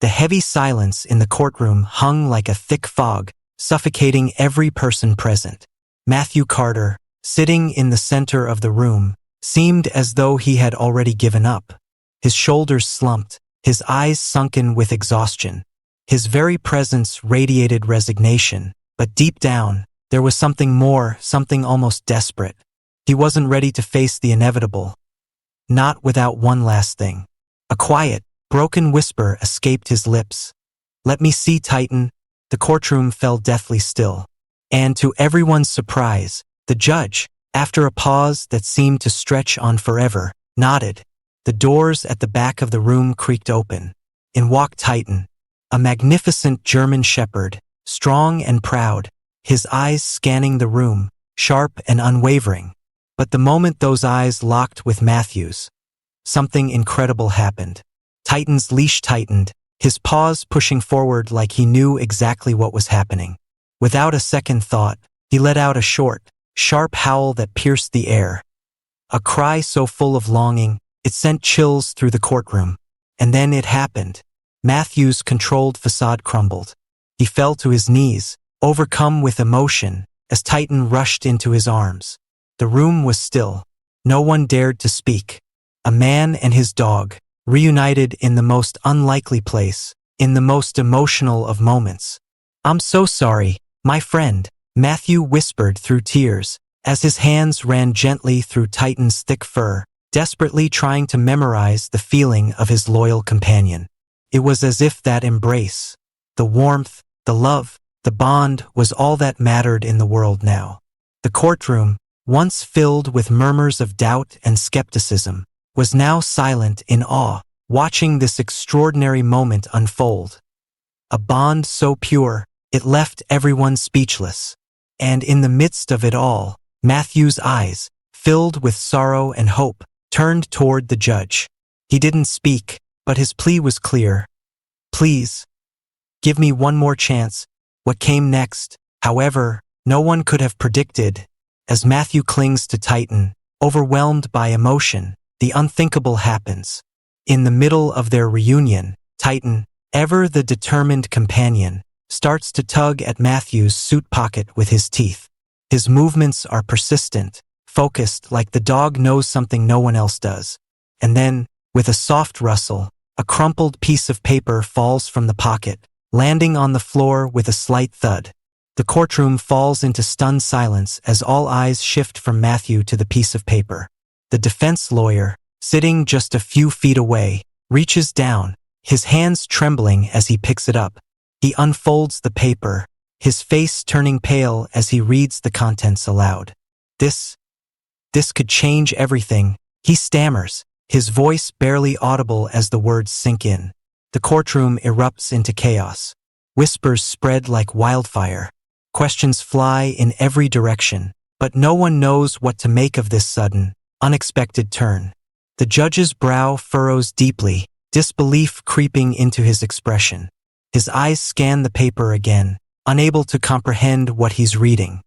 The heavy silence in the courtroom hung like a thick fog, suffocating every person present. Matthew Carter, sitting in the center of the room, seemed as though he had already given up. His shoulders slumped, his eyes sunken with exhaustion. His very presence radiated resignation, but deep down, there was something more, something almost desperate. He wasn't ready to face the inevitable. Not without one last thing. A quiet, broken whisper escaped his lips. "Let me see, Titan." The courtroom fell deathly still. And to everyone's surprise, the judge, after a pause that seemed to stretch on forever, nodded. The doors at the back of the room creaked open. In walked Titan, a magnificent German shepherd, strong and proud, his eyes scanning the room, sharp and unwavering. But the moment those eyes locked with Matthew's, something incredible happened. Titan's leash tightened, his paws pushing forward like he knew exactly what was happening. Without a second thought, he let out a short, sharp howl that pierced the air. A cry so full of longing, it sent chills through the courtroom. And then it happened. Matthew's controlled facade crumbled. He fell to his knees, overcome with emotion, as Titan rushed into his arms. The room was still. No one dared to speak. A man and his dog, reunited in the most unlikely place, in the most emotional of moments. "I'm so sorry, my friend," Matthew whispered through tears, as his hands ran gently through Titan's thick fur, desperately trying to memorize the feeling of his loyal companion. It was as if that embrace, the warmth, the love, the bond was all that mattered in the world now. The courtroom, once filled with murmurs of doubt and skepticism, was now silent in awe, watching this extraordinary moment unfold. A bond so pure, it left everyone speechless. And in the midst of it all, Matthew's eyes, filled with sorrow and hope, turned toward the judge. He didn't speak, but his plea was clear. "Please, give me one more chance." What came next, however, no one could have predicted. As Matthew clings to Titan, overwhelmed by emotion, the unthinkable happens. In the middle of their reunion, Titan, ever the determined companion, starts to tug at Matthew's suit pocket with his teeth. His movements are persistent, focused like the dog knows something no one else does. And then, with a soft rustle, a crumpled piece of paper falls from the pocket, landing on the floor with a slight thud. The courtroom falls into stunned silence as all eyes shift from Matthew to the piece of paper. The defense lawyer, sitting just a few feet away, reaches down, his hands trembling as he picks it up. He unfolds the paper, his face turning pale as he reads the contents aloud. This could change everything," he stammers, his voice barely audible as the words sink in. The courtroom erupts into chaos. Whispers spread like wildfire. Questions fly in every direction, but no one knows what to make of this sudden, unexpected turn. The judge's brow furrows deeply, disbelief creeping into his expression. His eyes scan the paper again, unable to comprehend what he's reading.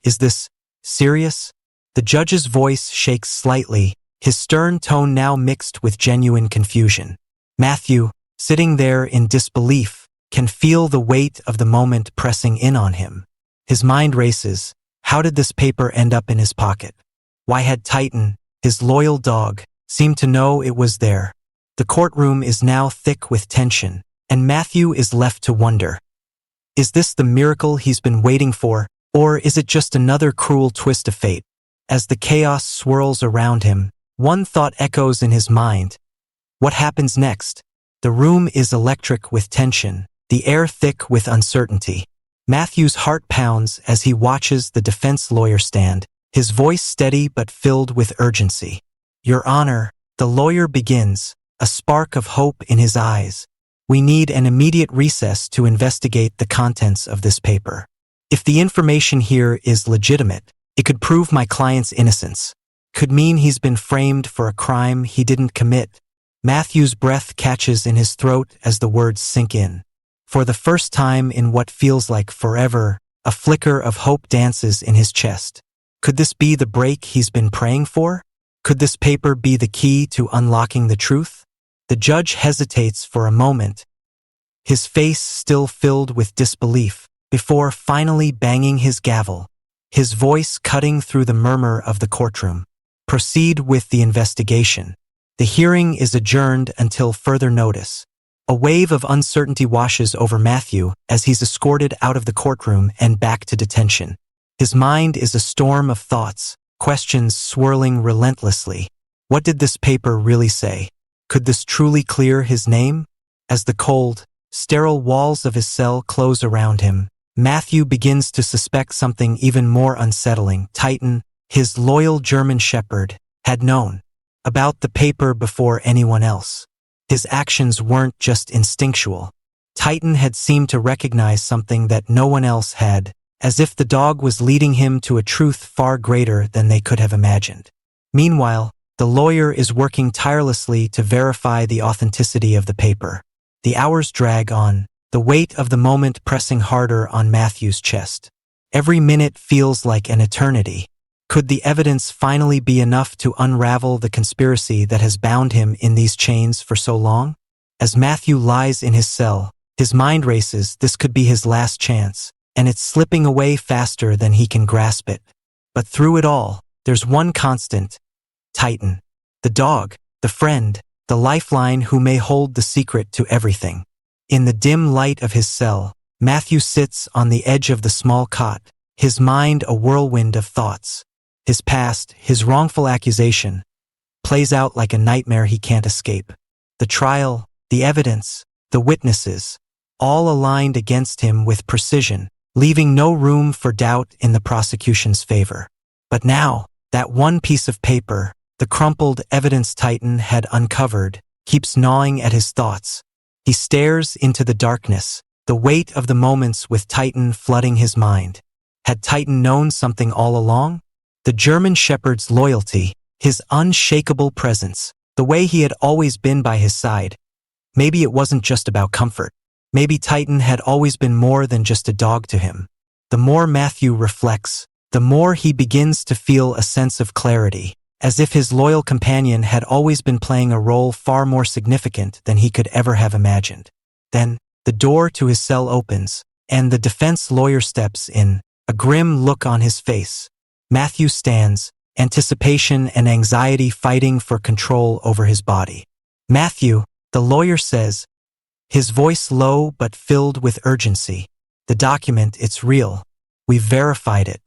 "Is this serious?" The judge's voice shakes slightly, his stern tone now mixed with genuine confusion. Matthew, sitting there in disbelief, can feel the weight of the moment pressing in on him. His mind races. How did this paper end up in his pocket? Why had Titan, his loyal dog, seemed to know it was there? The courtroom is now thick with tension, and Matthew is left to wonder. Is this the miracle he's been waiting for, or is it just another cruel twist of fate? As the chaos swirls around him, one thought echoes in his mind. What happens next? The room is electric with tension, the air thick with uncertainty. Matthew's heart pounds as he watches the defense lawyer stand, his voice steady but filled with urgency. "Your Honor," the lawyer begins, a spark of hope in his eyes. "We need an immediate recess to investigate the contents of this paper. If the information here is legitimate, it could prove my client's innocence. Could mean he's been framed for a crime he didn't commit." Matthew's breath catches in his throat as the words sink in. For the first time in what feels like forever, a flicker of hope dances in his chest. Could this be the break he's been praying for? Could this paper be the key to unlocking the truth? The judge hesitates for a moment, his face still filled with disbelief, before finally banging his gavel, his voice cutting through the murmur of the courtroom. Proceed with the investigation. The hearing is adjourned until further notice. A wave of uncertainty washes over Matthew as he's escorted out of the courtroom and back to detention. His mind is a storm of thoughts, questions swirling relentlessly. What did this paper really say? Could this truly clear his name? As the cold, sterile walls of his cell close around him, Matthew begins to suspect something even more unsettling. Titan, his loyal German shepherd, had known about the paper before anyone else. His actions weren't just instinctual. Titan had seemed to recognize something that no one else had, as if the dog was leading him to a truth far greater than they could have imagined. Meanwhile, the lawyer is working tirelessly to verify the authenticity of the paper. The hours drag on, the weight of the moment pressing harder on Matthew's chest. Every minute feels like an eternity. Could the evidence finally be enough to unravel the conspiracy that has bound him in these chains for so long? As Matthew lies in his cell, his mind races. This could be his last chance, and it's slipping away faster than he can grasp it. But through it all, there's one constant: Titan. The dog, the friend, the lifeline who may hold the secret to everything. In the dim light of his cell, Matthew sits on the edge of the small cot, his mind a whirlwind of thoughts. His past, his wrongful accusation, plays out like a nightmare he can't escape. The trial, the evidence, the witnesses, all aligned against him with precision, leaving no room for doubt in the prosecution's favor. But now, that one piece of paper, the crumpled evidence Titan had uncovered, keeps gnawing at his thoughts. He stares into the darkness, the weight of the moments with Titan flooding his mind. Had Titan known something all along? The German shepherd's loyalty, his unshakable presence, the way he had always been by his side. Maybe it wasn't just about comfort. Maybe Titan had always been more than just a dog to him. The more Matthew reflects, the more he begins to feel a sense of clarity, as if his loyal companion had always been playing a role far more significant than he could ever have imagined. Then, the door to his cell opens, and the defense lawyer steps in, a grim look on his face. Matthew stands, anticipation and anxiety fighting for control over his body. "Matthew," the lawyer says, his voice low but filled with urgency. "The document, it's real. We've verified it.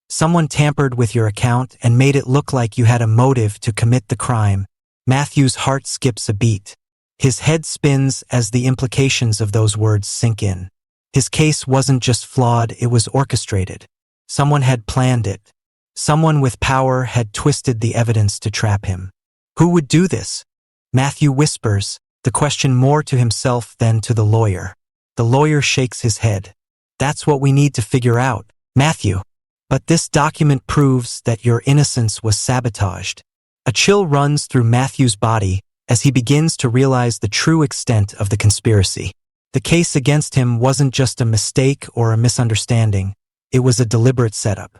Someone tampered with your account and made it look like you had a motive to commit the crime." Matthew's heart skips a beat. His head spins as the implications of those words sink in. His case wasn't just flawed, it was orchestrated. Someone had planned it. Someone with power had twisted the evidence to trap him. Who would do this? Matthew whispers, the question more to himself than to the lawyer. The lawyer shakes his head. "That's what we need to figure out, Matthew. But this document proves that your innocence was sabotaged." A chill runs through Matthew's body as he begins to realize the true extent of the conspiracy. The case against him wasn't just a mistake or a misunderstanding. It was a deliberate setup.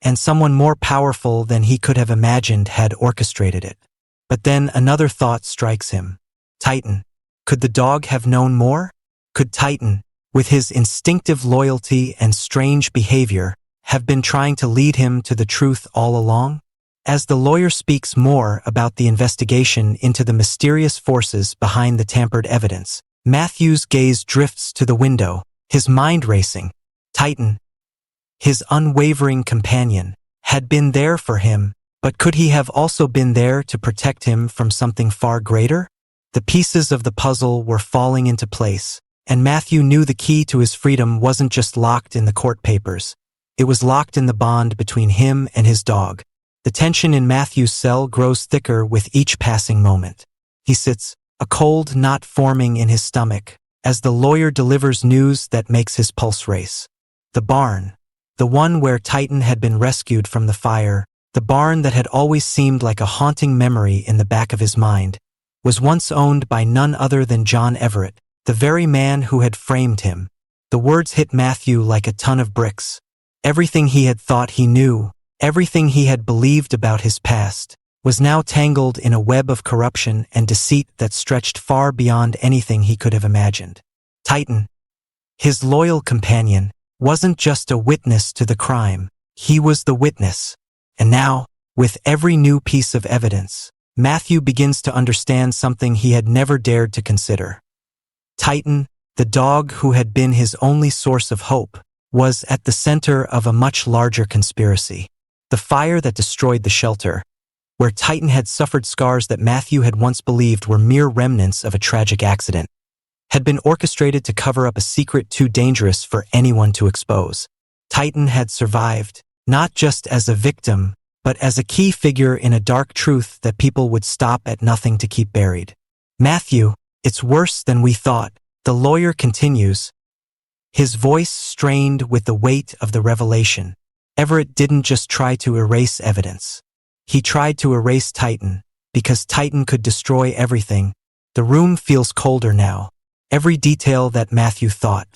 And someone more powerful than he could have imagined had orchestrated it. But then another thought strikes him. Titan. Could the dog have known more? Could Titan, with his instinctive loyalty and strange behavior, have been trying to lead him to the truth all along? As the lawyer speaks more about the investigation into the mysterious forces behind the tampered evidence, Matthew's gaze drifts to the window, his mind racing. Titan, his unwavering companion, had been there for him, but could he have also been there to protect him from something far greater? The pieces of the puzzle were falling into place, and Matthew knew the key to his freedom wasn't just locked in the court papers. It was locked in the bond between him and his dog. The tension in Matthew's cell grows thicker with each passing moment. He sits, a cold knot forming in his stomach, as the lawyer delivers news that makes his pulse race. The barn, the one where Titan had been rescued from the fire, the barn that had always seemed like a haunting memory in the back of his mind, was once owned by none other than John Everett, the very man who had framed him. The words hit Matthew like a ton of bricks. Everything he had thought he knew, everything he had believed about his past, was now tangled in a web of corruption and deceit that stretched far beyond anything he could have imagined. Titan, his loyal companion, wasn't just a witness to the crime, he was the witness. And now, with every new piece of evidence, Matthew begins to understand something he had never dared to consider. Titan, the dog who had been his only source of hope, was at the center of a much larger conspiracy. The fire that destroyed the shelter, where Titan had suffered scars that Matthew had once believed were mere remnants of a tragic accident, had been orchestrated to cover up a secret too dangerous for anyone to expose. Titan had survived, not just as a victim, but as a key figure in a dark truth that people would stop at nothing to keep buried. Matthew, it's worse than we thought, the lawyer continues, his voice strained with the weight of the revelation. Everett didn't just try to erase evidence. He tried to erase Titan, because Titan could destroy everything. The room feels colder now. Every detail that Matthew thought.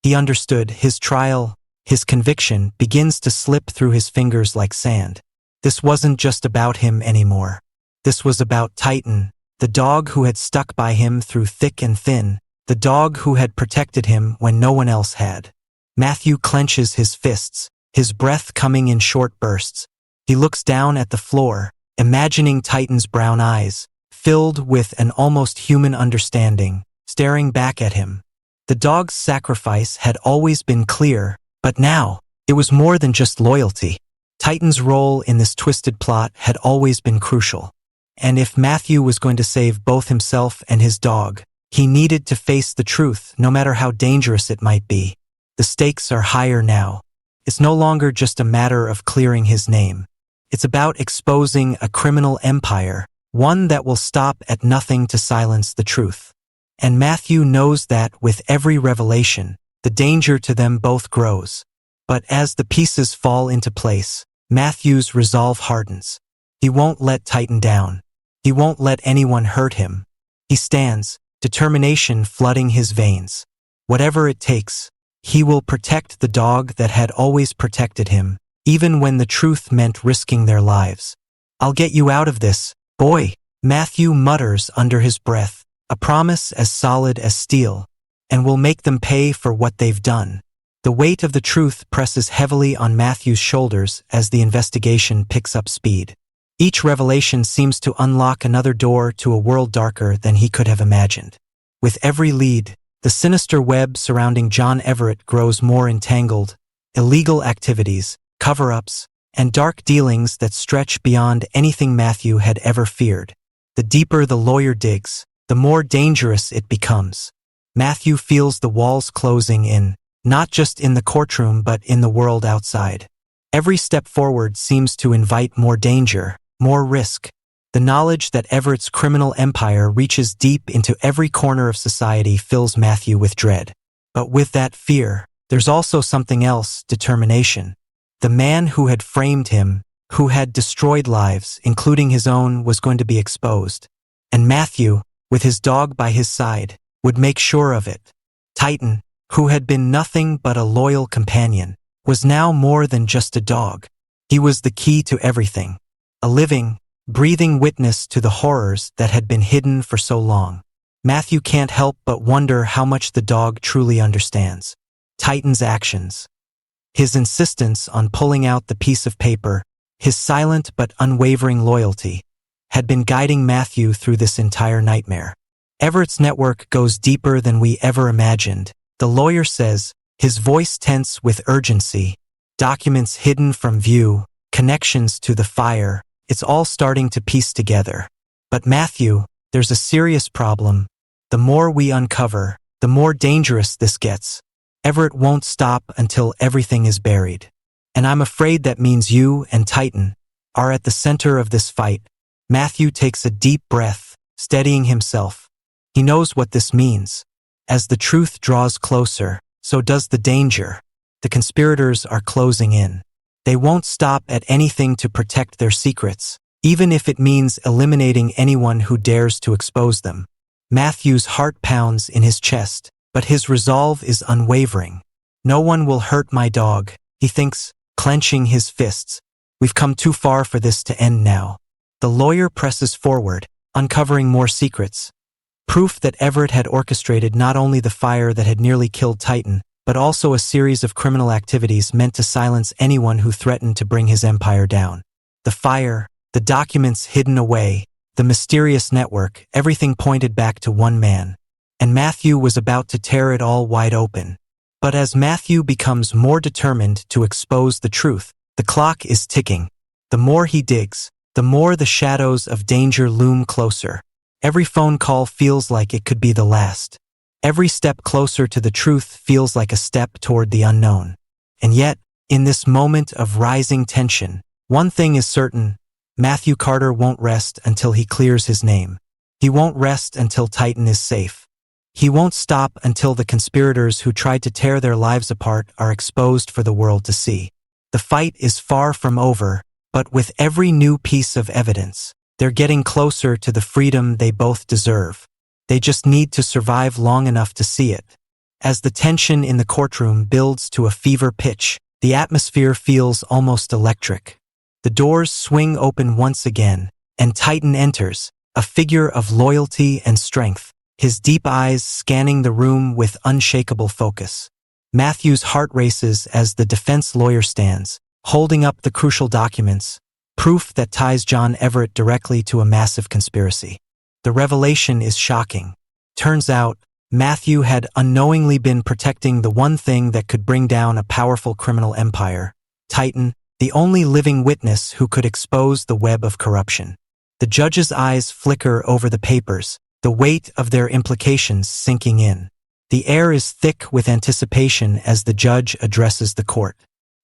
He understood his trial, his conviction begins to slip through his fingers like sand. This wasn't just about him anymore. This was about Titan, the dog who had stuck by him through thick and thin, the dog who had protected him when no one else had. Matthew clenches his fists, his breath coming in short bursts. He looks down at the floor, imagining Titan's brown eyes, filled with an almost human understanding, staring back at him. The dog's sacrifice had always been clear, but now, it was more than just loyalty. Titan's role in this twisted plot had always been crucial. And if Matthew was going to save both himself and his dog, he needed to face the truth, no matter how dangerous it might be. The stakes are higher now. It's no longer just a matter of clearing his name. It's about exposing a criminal empire, one that will stop at nothing to silence the truth. And Matthew knows that with every revelation, the danger to them both grows. But as the pieces fall into place, Matthew's resolve hardens. He won't let Titan down. He won't let anyone hurt him. He stands, determination flooding his veins. Whatever it takes, he will protect the dog that had always protected him, even when the truth meant risking their lives. "I'll get you out of this, boy," Matthew mutters under his breath, a promise as solid as steel, "and we'll make them pay for what they've done." The weight of the truth presses heavily on Matthew's shoulders as the investigation picks up speed. Each revelation seems to unlock another door to a world darker than he could have imagined. With every lead, the sinister web surrounding John Everett grows more entangled. Illegal activities, cover-ups, and dark dealings that stretch beyond anything Matthew had ever feared. The deeper the lawyer digs, the more dangerous it becomes. Matthew feels the walls closing in, not just in the courtroom but in the world outside. Every step forward seems to invite more danger, more risk. The knowledge that Everett's criminal empire reaches deep into every corner of society fills Matthew with dread. But with that fear, there's also something else, determination. The man who had framed him, who had destroyed lives, including his own, was going to be exposed. And Matthew, with his dog by his side, would make sure of it. Titan, who had been nothing but a loyal companion, was now more than just a dog. He was the key to everything. A living, breathing witness to the horrors that had been hidden for so long. Matthew can't help but wonder how much the dog truly understands Titan's actions. His insistence on pulling out the piece of paper, his silent but unwavering loyalty, had been guiding Matthew through this entire nightmare. Everett's network goes deeper than we ever imagined, the lawyer says, his voice tense with urgency. Documents hidden from view, connections to the fire, it's all starting to piece together. But Matthew, there's a serious problem. The more we uncover, the more dangerous this gets. Everett won't stop until everything is buried. And I'm afraid that means you and Titan are at the center of this fight. Matthew takes a deep breath, steadying himself. He knows what this means. As the truth draws closer, so does the danger. The conspirators are closing in. They won't stop at anything to protect their secrets, even if it means eliminating anyone who dares to expose them. Matthew's heart pounds in his chest, but his resolve is unwavering. "No one will hurt my dog," he thinks, clenching his fists. "We've come too far for this to end now." The lawyer presses forward, uncovering more secrets. proof that Everett had orchestrated not only the fire that had nearly killed Titan, but also a series of criminal activities meant to silence anyone who threatened to bring his empire down. The fire, the documents hidden away, the mysterious network, everything pointed back to one man. And Matthew was about to tear it all wide open. But as Matthew becomes more determined to expose the truth, the clock is ticking. The more he digs, the more the shadows of danger loom closer. Every phone call feels like it could be the last. Every step closer to the truth feels like a step toward the unknown. And yet, in this moment of rising tension, one thing is certain: Matthew Carter won't rest until he clears his name. He won't rest until Titan is safe. He won't stop until the conspirators who tried to tear their lives apart are exposed for the world to see. The fight is far from over, but with every new piece of evidence, they're getting closer to the freedom they both deserve. They just need to survive long enough to see it. As the tension in the courtroom builds to a fever pitch, the atmosphere feels almost electric. The doors swing open once again, and Titan enters, a figure of loyalty and strength, his deep eyes scanning the room with unshakable focus. Matthew's heart races as the defense lawyer stands, holding up the crucial documents, proof that ties John Everett directly to a massive conspiracy. The revelation is shocking. Turns out, Matthew had unknowingly been protecting the one thing that could bring down a powerful criminal empire, Titan, the only living witness who could expose the web of corruption. The judge's eyes flicker over the papers, the weight of their implications sinking in. The air is thick with anticipation as the judge addresses the court.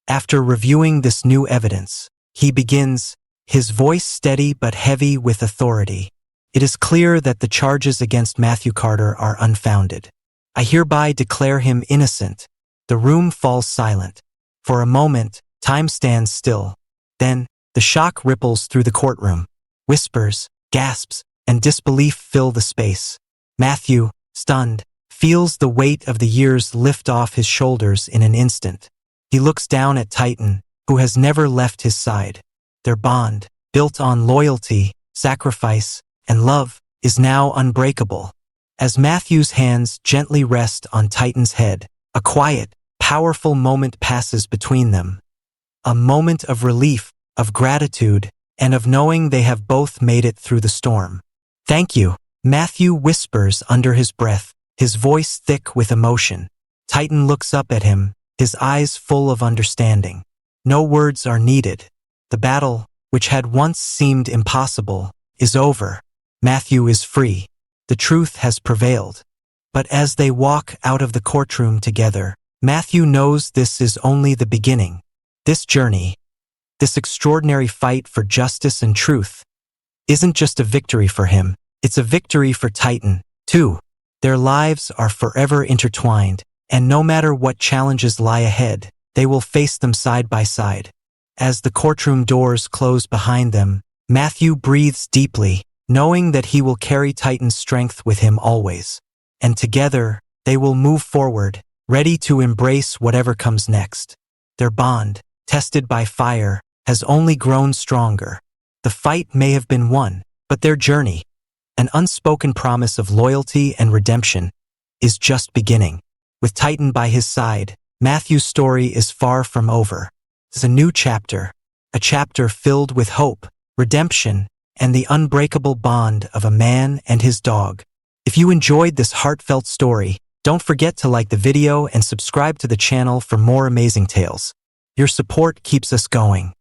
After reviewing this new evidence, he begins, his voice steady but heavy with authority. It is clear that the charges against Matthew Carter are unfounded. I hereby declare him innocent. The room falls silent. For a moment, time stands still. Then, the shock ripples through the courtroom. Whispers, gasps, and disbelief fill the space. Matthew, stunned, feels the weight of the years lift off his shoulders in an instant. He looks down at Titan, who has never left his side. Their bond, built on loyalty, sacrifice, and love, is now unbreakable. As Matthew's hands gently rest on Titan's head, a quiet, powerful moment passes between them. A moment of relief, of gratitude, and of knowing they have both made it through the storm. "Thank you," Matthew whispers under his breath, his voice thick with emotion. Titan looks up at him, his eyes full of understanding. No words are needed. The battle, which had once seemed impossible, is over. Matthew is free. The truth has prevailed. But as they walk out of the courtroom together, Matthew knows this is only the beginning. This journey, this extraordinary fight for justice and truth, isn't just a victory for him, it's a victory for Titan, too. Their lives are forever intertwined, and no matter what challenges lie ahead, they will face them side by side. As the courtroom doors close behind them, Matthew breathes deeply, knowing that he will carry Titan's strength with him always. And together, they will move forward, ready to embrace whatever comes next. Their bond, tested by fire, has only grown stronger. The fight may have been won, but their journey, an unspoken promise of loyalty and redemption, is just beginning. With Titan by his side, Matthew's story is far from over. It's a new chapter, a chapter filled with hope, redemption, and the unbreakable bond of a man and his dog. If you enjoyed this heartfelt story, don't forget to like the video and subscribe to the channel for more amazing tales. Your support keeps us going.